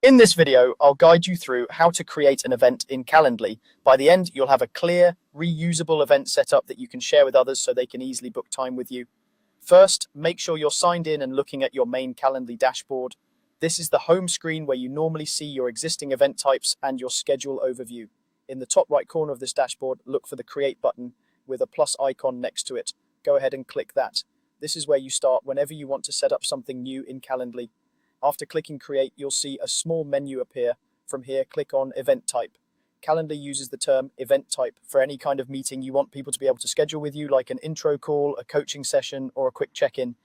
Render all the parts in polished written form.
In this video, I'll guide you through how to create an event in Calendly. By the end, you'll have a clear, reusable event setup that you can share with others so they can easily book time with you. First, make sure you're signed in and looking at your main Calendly dashboard. This is the home screen where you normally see your existing event types and your schedule overview. In the top right corner of this dashboard, look for the Create button with a plus icon next to it. Go ahead and click that. This is where you start whenever you want to set up something new in Calendly. After clicking Create, you'll see a small menu appear. From here, click on Event Type. Calendly uses the term event type for any kind of meeting you want people to be able to schedule with you, like an intro call, a coaching session, or a quick check-in.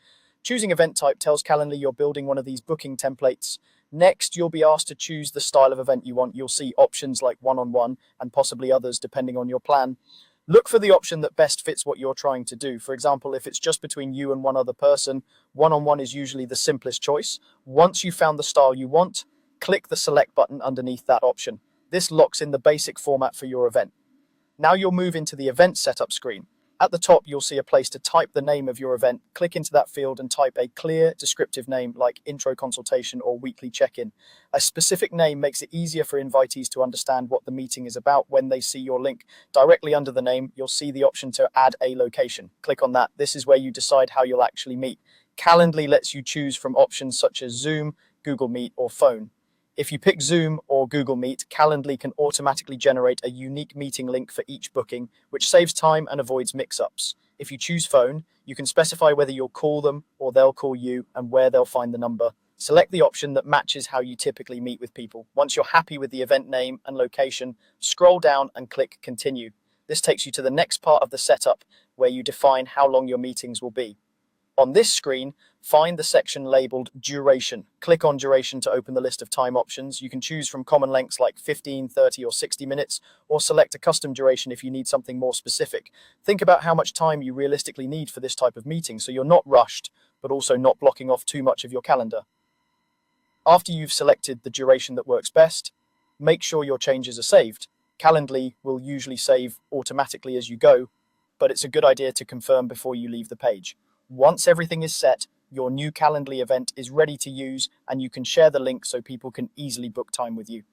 Choosing event type tells Calendly you're building one of these booking templates. Next, you'll be asked to choose the style of event you want. You'll see options like one-on-one and possibly others depending on your plan. Look for the option that best fits what you're trying to do. For example, if it's just between you and one other person, one-on-one is usually the simplest choice. Once you've found the style you want, click the select button underneath that option. This locks in the basic format for your event. Now you'll move into the event setup screen. At the top, you'll see a place to type the name of your event. Click into that field and type a clear, descriptive name like intro consultation or weekly check-in. A specific name makes it easier for invitees to understand what the meeting is about when they see your link. Directly under the name, you'll see the option to add a location. Click on that. This is where you decide how you'll actually meet. Calendly lets you choose from options such as Zoom, Google Meet, or phone. If you pick Zoom or Google Meet, Calendly can automatically generate a unique meeting link for each booking, which saves time and avoids mix-ups. If you choose phone, you can specify whether you'll call them or they'll call you and where they'll find the number. Select the option that matches how you typically meet with people. Once you're happy with the event name and location, scroll down and click Continue. This takes you to the next part of the setup where you define how long your meetings will be. On this screen, find the section labeled Duration. Click on Duration to open the list of time options. You can choose from common lengths like 15, 30, or 60 minutes, or select a custom duration if you need something more specific. Think about how much time you realistically need for this type of meeting so you're not rushed, but also not blocking off too much of your calendar. After you've selected the duration that works best, make sure your changes are saved. Calendly will usually save automatically as you go, but it's a good idea to confirm before you leave the page. Once everything is set, your new Calendly event is ready to use and you can share the link so people can easily book time with you.